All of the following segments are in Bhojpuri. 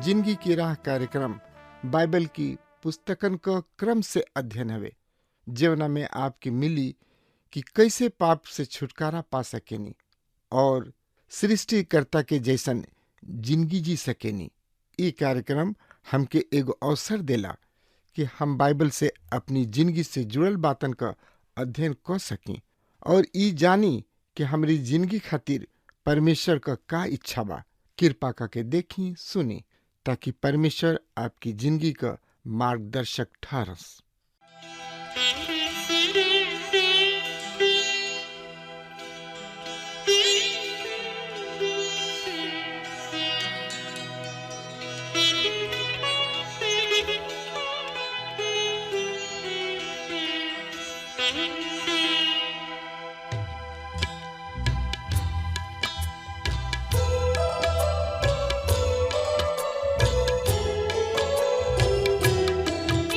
जिंदगी की राह कार्यक्रम बाइबल की पुस्तकन का क्रम से अध्ययन हवे, जेवना में आपकी मिली कि कैसे पाप से छुटकारा पा सकेनी और सृष्टिकर्ता के जैसन जिंदगी जी सकेनी। ये कार्यक्रम हमके एगो अवसर देला कि हम बाइबल से अपनी जिंदगी से जुड़ल बातन का अध्ययन कर सकी और ई जानी कि हमारी जिंदगी खातिर परमेश्वर का इच्छा बा। कृपा करके देखी सुनी ताकि परमेश्वर आपकी जिंदगी का मार्गदर्शक ठहरस।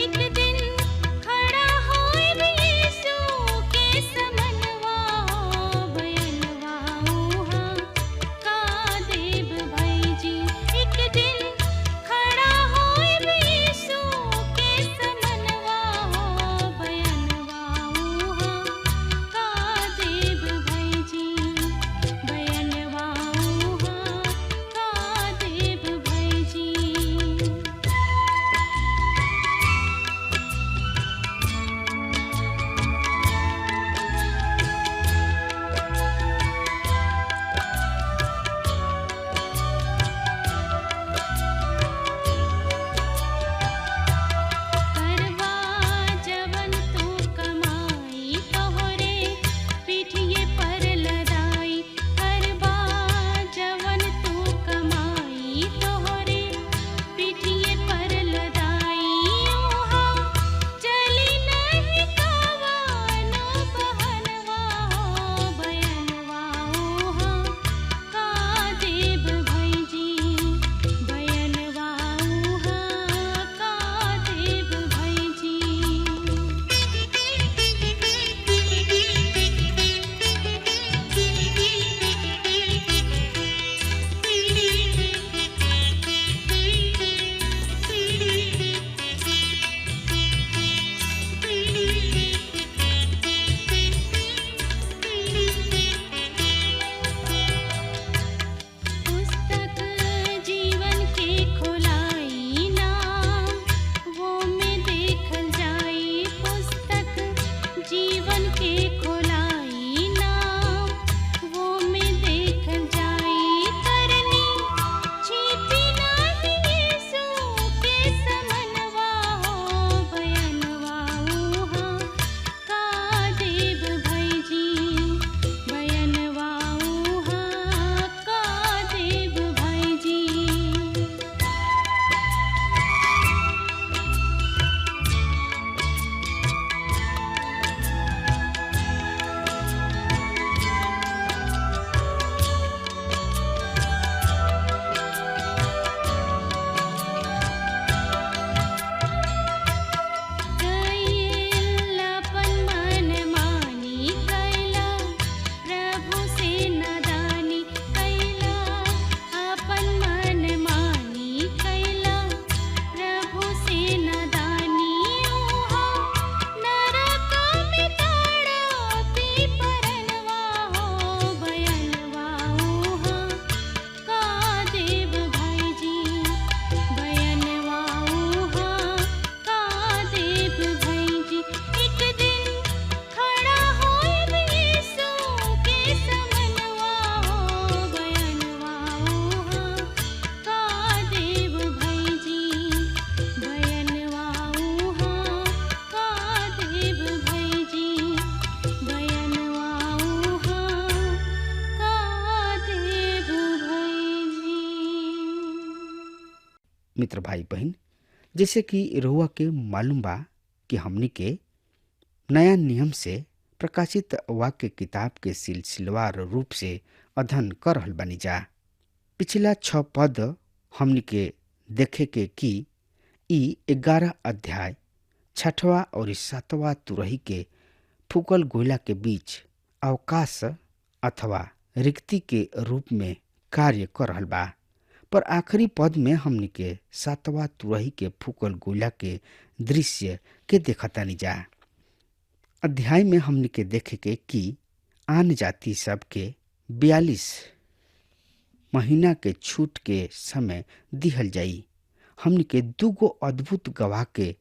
एक दिन मित्र भाई बहन, जैसे कि रउआ के मालूम बा कि हमनी के नया नियम से प्रकाशित वाक्य किताब के सिलसिलेवार रूप से अध्ययन कर रहल बानी जा। पिछला 6 पद हमनी के देखे के कि ई 11 अध्याय 6वां और 7वां तुरही के फूकल गोला के बीच अवकाश अथवा रिक्ति के रूप में कार्य कर रहल बा। पर आखिरी पद में हमनी के 7वां तुरही के फूकल गोला के दृश्य के देखतानी जा। अध्याय में हमनी के देखे के कि आन जाति सब के 42 महीना के छूट के समय दिहल जाई। हमनी के दूगो अद्भुत गवाह के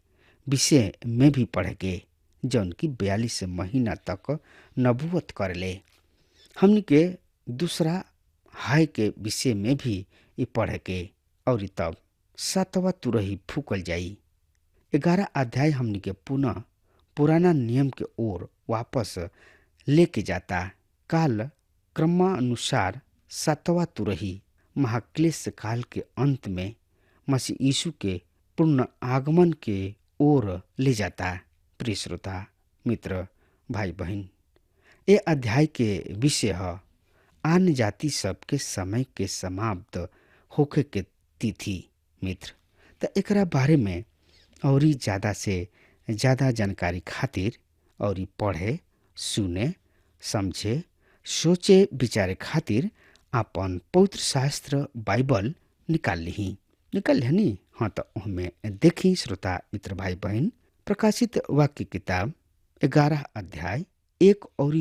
विषय में भी पढ़ेगे जौन की 42 महीना तक नबूवत करले। हमनी के दूसरा हाय के विषय में भी ये पढ़ेगे और तब 7वां तुरही फूकल जाई। 11 अध्याय हमनी के पुनः पुराना नियम के ओर वापस लेके जाता। काल क्रमानुसार 7वां तुरही महाक्लेश काल के अंत में मसीह यीशु के पूर्ण आगमन के ओर ले जाता। प्रिय श्रोता मित्र भाई बहन, ये अध्याय के विषय है आन जाति सब के समय के समाप्त होखे के तिथि। मित्र त एकरा बारे में और ज्यादा से ज्यादा जानकारी खातिर और पढ़े सुने समझे सोचे विचारे खातिर अपन पवित्र शास्त्र बाइबल निकाल लिहनी। हाँ तो उनमें देखी श्रोता मित्र भाई बहन, प्रकाशित वाक्य किताब 11 अध्याय 1 और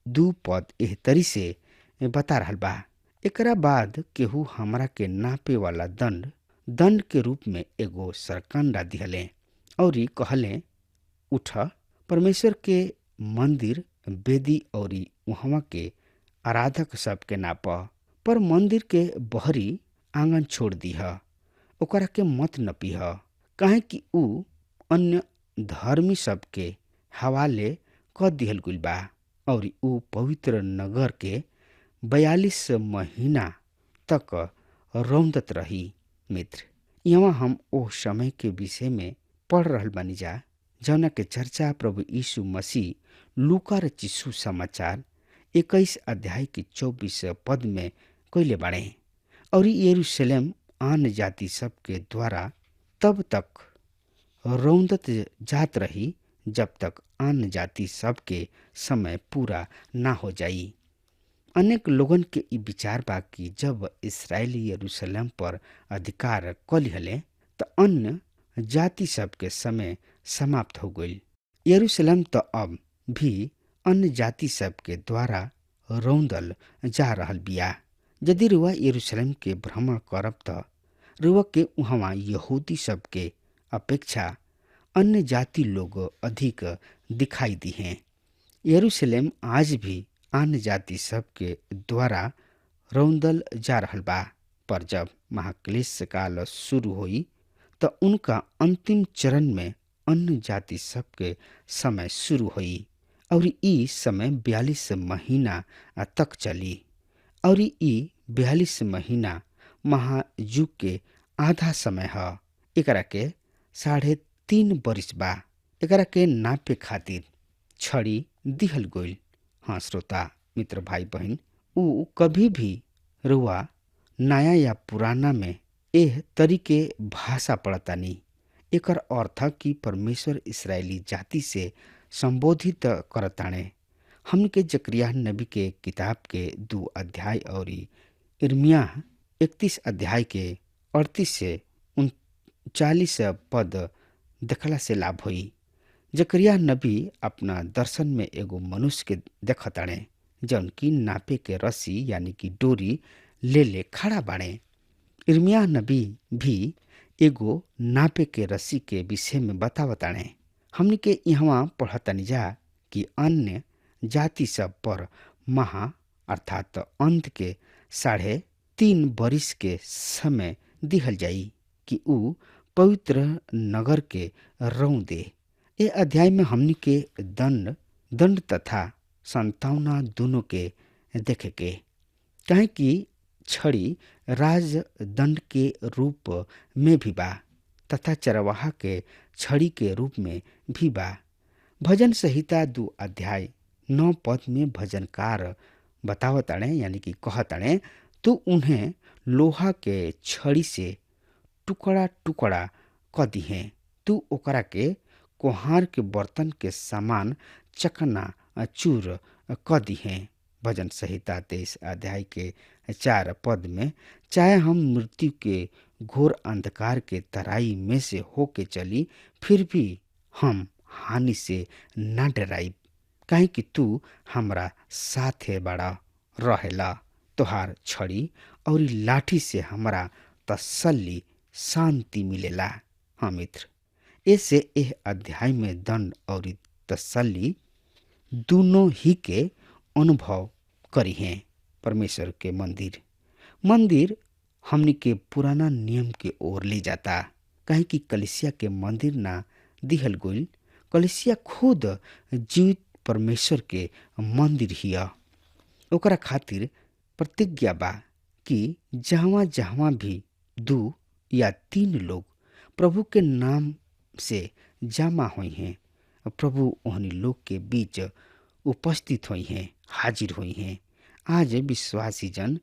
2 पद एह तरी से बता रहल बा। एकरा बाद केहू हमरा के नापे वाला दंड के रूप में एगो सरकंडा दिहले और कहले, उठ परमेश्वर के मंदिर वेदी और वहाँ के आराधक सब के नाप, पर मंदिर के बहरी आंगन छोड़ दीह, ओकरा के मत नपीह, काहे कि ऊ अन्य धर्मी सब के हवाले क दिहल गुल बा और ऊ पवित्र नगर के 42 महीना तक रौंदत रही। मित्र यहाँ हम ओ समय के विषय में पढ़ रहल बानी जा जौना के चर्चा प्रभु यीशु मसीह लूका रचिसु समाचार 21 अध्याय के 24 पद में कइले बाड़े। और यरूशलेम आन जाति सब के द्वारा तब तक रौंदत जात रही जब तक आन जाति सब के समय पूरा ना हो जाई। अनेक लोगन के ई विचार बा कि जब इस्राएली यरूशलेम पर अधिकार कलिहले तो अन्य जाति सब के समय समाप्त हो गई। यरूशलेम तो अब भी अन्य जाति सब के द्वारा रौंदल जा रहल बिया। यदि रुआ यरूशलेम के भ्रमण करब तो रुआ के वहाँ यहूदी सब के अपेक्षा अन्य जाति लोग अधिक दिखाई दी हैं। यरूशलेम आज भी अन्य जाति सब के द्वारा रौंदल जा रहल बा, पर जब महाक्लेश काल शुरू हुई तो उनका अंतिम चरण में अन्य जाति सब के समय शुरू हुई और ई समय 42 महीना तक चली। और ई 42 महीना महायुग के आधा समय है। एकरा के 3.5 बरिस बा। एकरा के नापे खातिर छड़ी दिहल गइल। हाँ श्रोता मित्र भाई बहन, ऊ कभी भी रुआ नया या पुराना में एह तरीके भाषा पड़तानी। एकर अर्थ कि परमेश्वर इस्राएली जाति से संबोधित करताणे। हमन के जकरिया नबी के किताब के 2 अध्याय और इर्मिया 31 अध्याय के 38 से 39 पद देखला से लाभ हुई। जकरिया नबी अपना दर्शन में एगो मनुष्य के देखताणे जौन की नापे के रस्सी यानी कि डोरी ले खड़ा बाणे। इर्मिया नबी भी एगो नापे के रस्सी के विषय में बतावताणे। हमनी के यहाँ पढ़तनी जा कि अन्य जाति सब पर महा अर्थात अंत के 3.5 बरिस के समय दिहल जाई कि ऊ पवित्र नगर के रौंदे। ए अध्याय में हमनी के दंड तथा संतावना दोनों के देखे के, काहे कि छड़ी राजदंड के रूप में भी बा तथा चरवाहा के छड़ी के रूप में भी बा। भजन संहिता 2 अध्याय 9 पद में भजनकार बतावताणे यानी कि कहताणे, तो उन्हें लोहा के छड़ी से टुकड़ा टुकड़ा क दिहे, तू ओकरा के कोहार के बर्तन के समान चकना चूर क दिहे। भजन संहिता 23 अध्याय के 4 पद में, चाहे हम मृत्यु के घोर अंधकार के तराई में से होके चली, फिर भी हम हानि से न डराई, काहे कि तू हमरा साथे बड़ा रहेला। तोहार छड़ी और लाठी से हमरा तसल्ली शांति मिलेला। हाँ मित्र, ऐसे एह अध्याय में दंड और तसल्ली दोनों ही के अनुभव करी हैं। परमेश्वर के मंदिर हमनी के पुराना नियम के ओर ले जाता, काहे कि कलिसिया के मंदिर ना दिहल गइल। कलिसिया खुद जीवित परमेश्वर के मंदिर हिया। ओकरा खातिर प्रतिज्ञा बा कि जहाँ जहाँ भी 2 या 3 लोग प्रभु के नाम से जमा हुई हैं, प्रभु ओहनी लोग के बीच उपस्थित हुई हैं, हाजिर हुई हैं। आज विश्वासी जन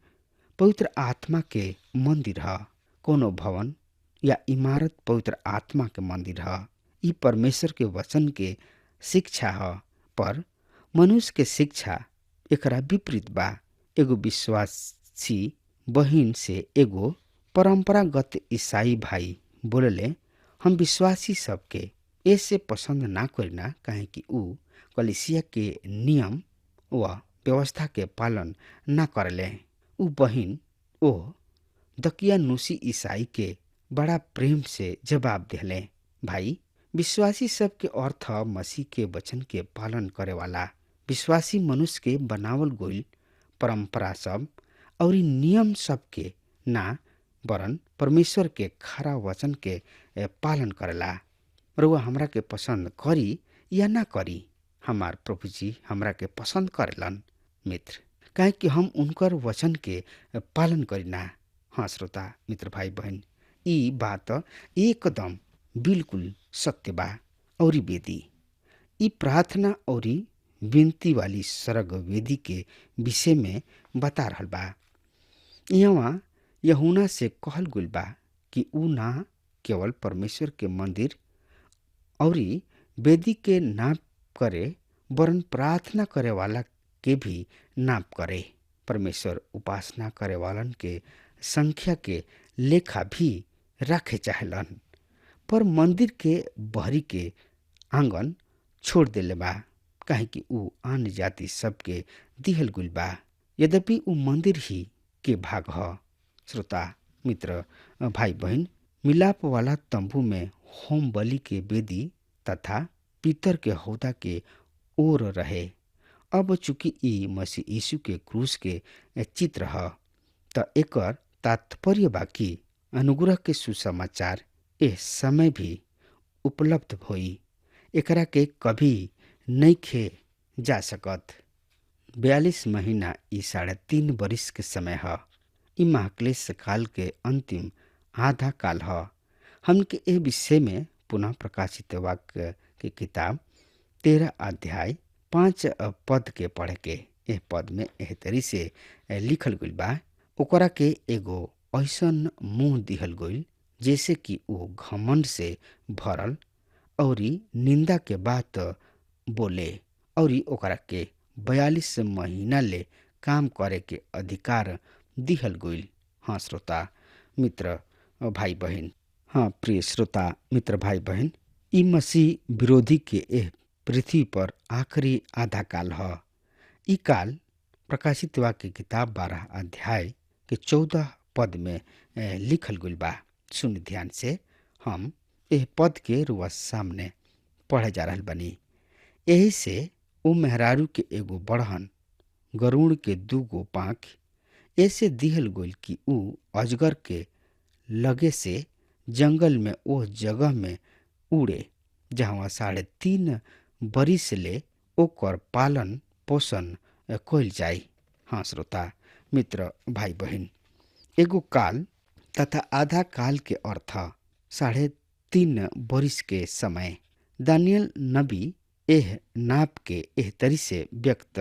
पवित्र आत्मा के मंदिर है। कोनो भवन या इमारत पवित्र आत्मा के मंदिर है। ई परमेश्वर के वचन के शिक्षा है, पर मनुष्य के शिक्षा एकरा विपरीत बा। एगो विश्वासी बहिन से एगो परंपरागत ईसाई भाई बोलले, हम विश्वासी सबके ऐसे पसंद ना करिना, काहे कि ऊ कलिसिया के नियम व व्यवस्था के पालन ना करले। ऊ बहिन ओ दकियानुसी ईसाई के बड़ा प्रेम से जवाब दिले, भाई विश्वासी सब के अर्थ मसीह के वचन के पालन करे वाला विश्वासी मनुष्य के बनावल गइल परंपरा सब और नियम सब के ना, वरन परमेश्वर के खरा वचन के पालन करेला। रउआ हमरा के पसंद करी या ना करी, हमार प्रभु जी हमरा के पसंद करेलन मित्र, काहे कि हम उनकर वचन के पालन करीना। हाँ श्रोता मित्र भाई बहन, ई बात एकदम बिल्कुल सत्य बा। और वेदी ई प्रार्थना और विनती वाली सरग वेदी के विषय में बता रहल बा। यहाँ यूहन्ना से कहल गइल बा कि ऊ ना केवल परमेश्वर के मंदिर और वेदी के नाप करे, वरन प्रार्थना करे वाला के भी नाप करे। परमेश्वर उपासना करे वालन के संख्या के लेखा भी रखे चाहेलन, पर मंदिर के बहरी के आंगन छोड़ देले बा, काहे कि ऊ अन्य जाति सबके दिहल गइल बा। यद्यपि ऊ मंदिर ही के भाग ह। श्रोता मित्र भाई बहन, मिलाप वाला तंबू में होम बलि के वेदी तथा पीतर के हौदा के ओर रहे। अब चूंकि ई मसीह यीशु के क्रूस के चित्र ह, त एकर तात्पर्य बा कि अनुग्रह के सुसमाचार ए समय भी उपलब्ध होई। एकरा के कभी नइखे जा सकत। 42 महीना ई 3.5 बरिस के समय ह। ई महाक्लेश काल के अंतिम आधा काल ह। हमके ए विषय में पुनः प्रकाशित वाक्य की किताब 13 अध्याय 5 पद के पढ़े के। एह पद में एह तरी से लिखल गइल बा, ओकरा के एगो ऐसन मुंह दिहल गइल जैसे कि वो घमंड से भरल और निंदा के बात बोले, और ओकरा के 42 महीना ले काम करे के अधिकार दिहल गइल। हाँ श्रोता मित्र भाई बहन, हाँ प्रिय श्रोता मित्र भाई बहन, ई मसीह विरोधी के एह पृथ्वी पर आखिरी आधा काल ह। ई काल प्रकाशित वाक्य की किताब 12 अध्याय के 14 पद में लिखल गइल बा। सुन ध्यान से, हम एह पद के रुआ सामने पढ़े जा रहल बनी। यही से ओ मेहरारू के एगो बढ़हन गरुड़ के 2 गो पाँख ऐसे दिहल गइल कि ऊ अजगर के लगे से जंगल में ओ जगह में उड़े जहाँ 3.5 बरिस ले ओकर पालन पोषण कइल जाई। हाँ श्रोता मित्र भाई बहन, एगो काल तथा आधा काल के अर्थ 3.5 बरिस के समय। दानियल नबी एह नाप के एह तरी से व्यक्त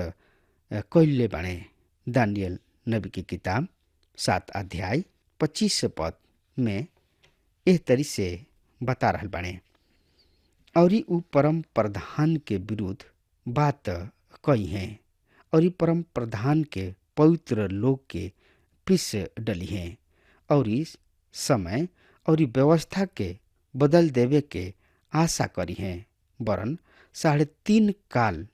कैले बाणे। दानियल नबी की किताब 7 अध्याय 25 पद में एह तरी से बता रहल बाणे। और ऊ परम प्रधान के विरुद्ध बात कही है और परम प्रधान के पवित्र लोग के पीस डली है और समय और व्यवस्था के बदल देवे के आशा करी है। वरन 3.5 काल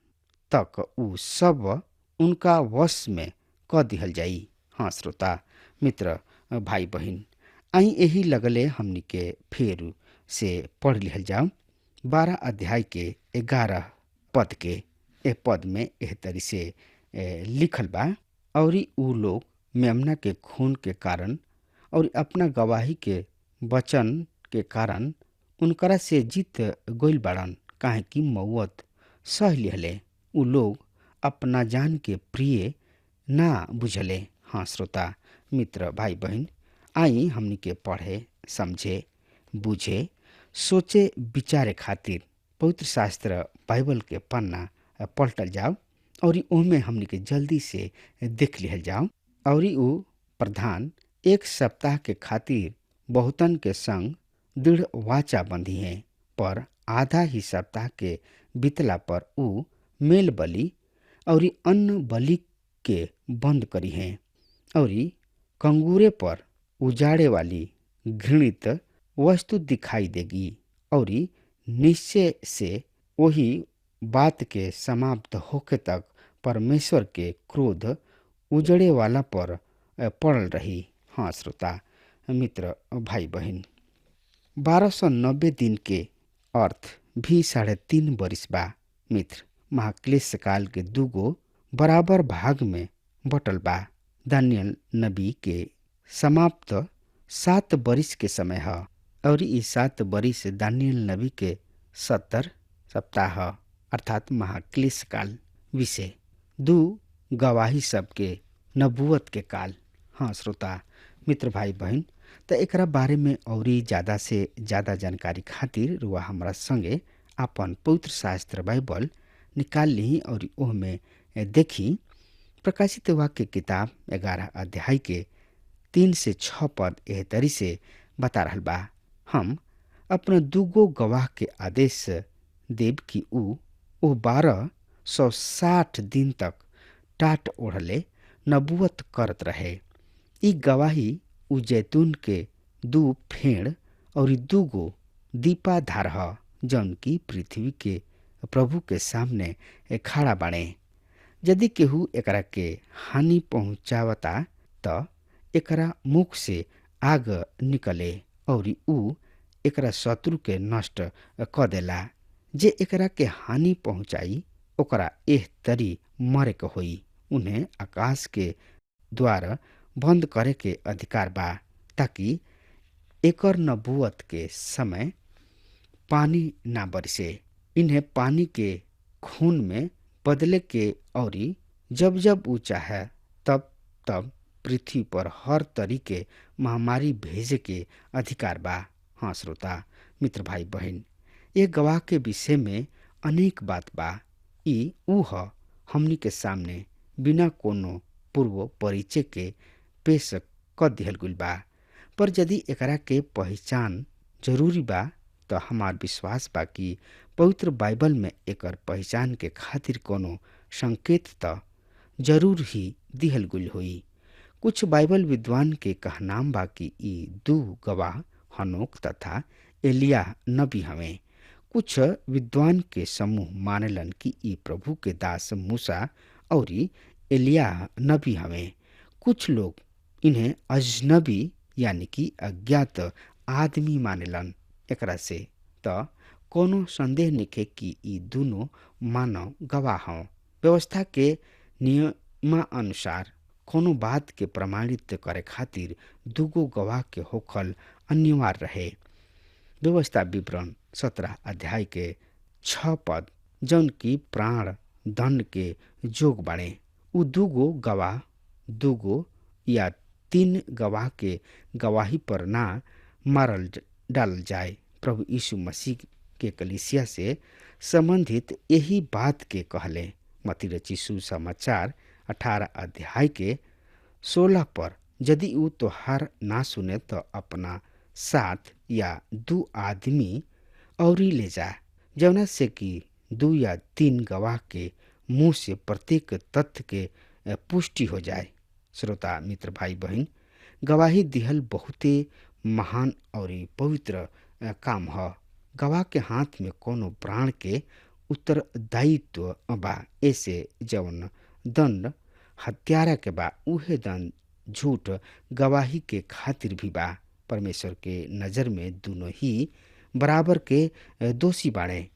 तक ऊ सब उनका वश में क दिहल जाई। हाँ श्रोता मित्र भाई बहिन, आई यही लगले हमनी के फिर से पढ़ लिहल जाओ 12 अध्याय के 11 पद के। ए पद में एह तरी से लिखल बा, और ऊ लोग मेमना के खून के कारण और अपना गवाही के वचन के कारण उनकरा से जीत गइल बाड़न, काहे कि मौत सह लिहले। ऊ लोग अपना जान के प्रिय ना बुझले। हाँ श्रोता मित्र भाई बहन, आई हमनी के पढ़े समझे बुझे सोचे विचारे खातिर पवित्र शास्त्र बाइबल के पन्ना पलटल जाओ और ओमे हमनी के जल्दी से देख लिहल जाओ। और ऊ प्रधान 1 सप्ताह के खातिर बहुतन के संग दृढ़ वाचा बंधी है, पर आधा ही सप्ताह के बीतला पर ऊ मेल बलि और अन्न बलि के बंद करी है और कंगूरे पर उजाड़े वाली घृणित वस्तु दिखाई देगी। और निश्चय से वही बात के समाप्त होके तक परमेश्वर के क्रोध उजड़े वाला पर पड़ल रही। हाँ श्रोता मित्र भाई बहन, 1290 दिन के अर्थ भी 3.5 बरिस बा। मित्र महाक्लेश काल के दूगो बराबर भाग में बटल बा। दानियल नबी के समाप्त 7 बरिस के समय है और ई 7 बरिस दानियल नबी के 70 सप्ताह अर्थात महाक्लेश काल विषय। 2 गवाही सबके नबूवत के काल। हाँ श्रोता मित्र भाई बहन, तो एकरा बारे में और ज्यादा से ज्यादा जानकारी खातिर रुआ हमरा संगे अपन पवित्र शास्त्र बाइबल निकाल ली और ओह में देखी प्रकाशित वाक्य किताब 11 अध्याय के 3 से 6 पद एह तरी से बता रहल बा। हम अपना दूगो गवाह के आदेश देव कि ऊ 1260 दिन तक टाट ओढ़ले नबूवत करत रहे। ई गवाही ऊ जैतून के 2 फेड़ और 2 दीपा धार ह, जौन की पृथ्वी के प्रभु के सामने खड़ा बाणे। यदि केहू एकरा के हानि पहुंचावता त एकरा मुख से आग निकले और ऊ एकरा शत्रु के नष्ट क देला। जे एकरा के हानि पहुंचाई ओकरा एह तरी मरे के होई। उन्हें आकाश के द्वार बंद करे के अधिकार बा, ताकि एकर नबूवत के समय पानी ना बरसे। इन्हें पानी के खून में बदले के और जब जब ऊ चाहे तब तब पृथ्वी पर हर तरीके महामारी भेजे के अधिकार बा। हाँ श्रोता मित्र भाई बहन, ये गवाह के विषय में अनेक बात बा। ई ऊ ह हमनी के सामने बिना कोनो पूर्व परिचय के पेश क दिहल गइल बा। पर यदि एकरा के पहचान जरूरी बा तो हमार विश्वास बा कि पवित्र बाइबल में एकर पहचान के खातिर कोनो संकेत त जरूर ही दिहल गइल होई। कुछ बाइबल विद्वान के कहनाम बा कि ई 2 गवाह हनोक तथा एलिया नबी हवे। कुछ विद्वान के समूह मानेलन कि ई प्रभु के दास मूसा और एलिया नबी हवे। कुछ लोग इन्हें अजनबी यानी कि अज्ञात आदमी मानेलन। एकरा से त कोनो संदेह निखे कि ई दोनों मानव गवाह हों। व्यवस्था के नियमानुसार कोनो बात के प्रमाणित करे खातिर 2 गवाह के होखल अनिवार्य रहे। व्यवस्था विवरण 17 अध्याय के 6 पद, जौन की प्राण दंड के जोग बाड़े। उ 2 गवाह 2 या 3 गवाह के गवाही पर ना मारल डालल जाए। प्रभु यीशु मसीह के कलीसिया से संबंधित यही बात के कहले। मत्ती रचित सुसमाचार 18 अध्याय के 16 पर, यदि ऊ तोहार ना सुने तो अपना साथ या 2 आदमी औरी ले जा, जौना से कि 2 या 3 गवाह के मुंह से प्रत्येक तथ्य के पुष्टि हो जाए। श्रोता मित्र भाई बहन, गवाही दिहल बहुते महान और पवित्र काम ह। गवाह के हाथ में कोनो प्राण के उत्तरदायित्व बा। ऐसे जौन दंड हत्यारा के बा, उहे दंड झूठ गवाही के खातिर भी बा। परमेश्वर के नजर में दोनों ही बराबर के दोषी बाड़े।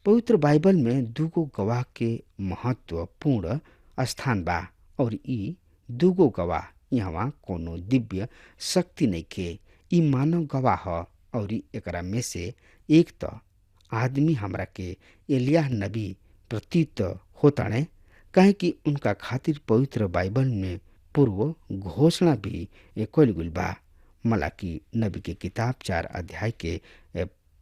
पवित्र बाइबल में 2 गवाह के महत्वपूर्ण स्थान बा और ई 2 गवाह यहाँ कोनो दिव्य शक्ति नहीं के। ई मानव गवाह ह और एकरा में से एक तो आदमी हमरा के एलिय्याह नबी प्रतीत होताणे, काहे कि उनका खातिर पवित्र बाइबल में पूर्व घोषणा भी कइल गइल बा। मलाकी नबी के किताब 4 अध्याय के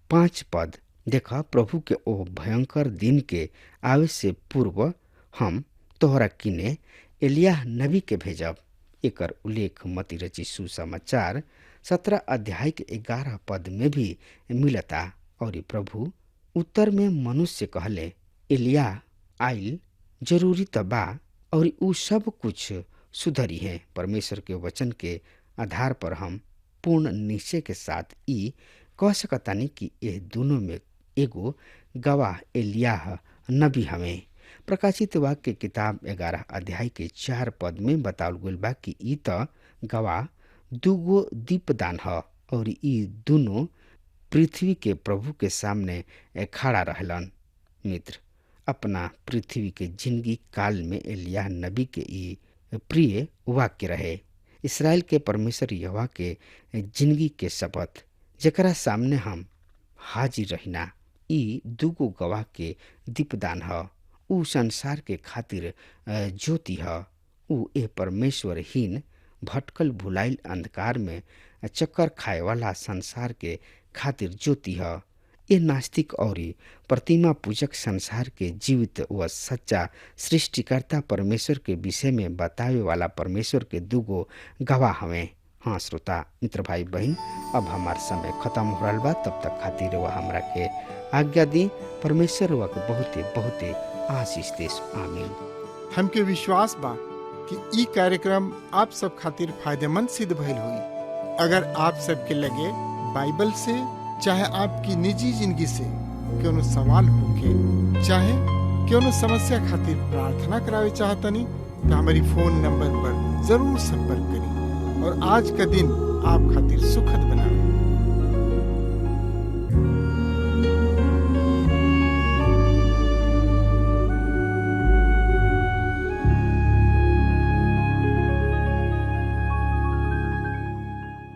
5 पद, देखा प्रभु के ओ भयंकर दिन के आवे से पूर्व हम तोहरा किने एलिय्याह नबी के भेजब। एकर उल्लेख मत्ती रचित सुसमाचार 17 अध्याय के 11 पद में भी मिलता। और प्रभु उत्तर में मनुष्य कहले, एलिय्याह आइल जरूरी त बा और ऊ सब कुछ सुधरी है। परमेश्वर के वचन के आधार पर हम पूर्ण निश्चय के साथ ई कह सकतानी कि यह दोनों में एगो गवाह एलिय्याह नबी हमें। प्रकाशित वाक्य के किताब 11 अध्याय के 4 पद में बतावल गइल बा कि ई त गवाह 2 दीपदान ह और ई दोनों पृथ्वी के प्रभु के सामने खड़ा रहलन। मित्र, अपना पृथ्वी के जिंदगी काल में एलिय्याह नबी के ई प्रिय वाक्य रहे। इसराइल के परमेश्वर यहोवा के जिंदगी के शपथ, जेकरा सामने हम हाजिर रहिना, ई 2 गवाह के दीपदान ह। ऊ संसार के खातिर ज्योति ह। ऊ ए परमेश्वरहीन भटकल भुलाइल अंधकार में चक्कर खाए वाला संसार के खातिर ज्योति ह। ये नास्तिक और प्रतिमा पूजक संसार के जीवित व सच्चा सृष्टिकर्ता परमेश्वर के विषय में बतावे वाला परमेश्वर के 2 गवाह हमें। हाँ श्रोता मित्र भाई बहन, अब हमार समय खत्म हो रहा बा। तब तक खातिर वह हमरा के आज्ञा दी। परमेश्वर वह के बहुते बहुते आशीष देश। आमीन। हमके विश्वास बा कि ई कार्यक्रम आप सब खातिर फायदेमंद सिद्ध भइल होई। अगर आप सबके लगे बाइबल से चाहे आपकी निजी जिंदगी से कोनो सवाल होके चाहे कोनो समस्या खातिर प्रार्थना करावे चाहतनी तो हमारी फोन नंबर पर जरूर संपर्क करें और आज का दिन आप खातिर सुखद बनावे।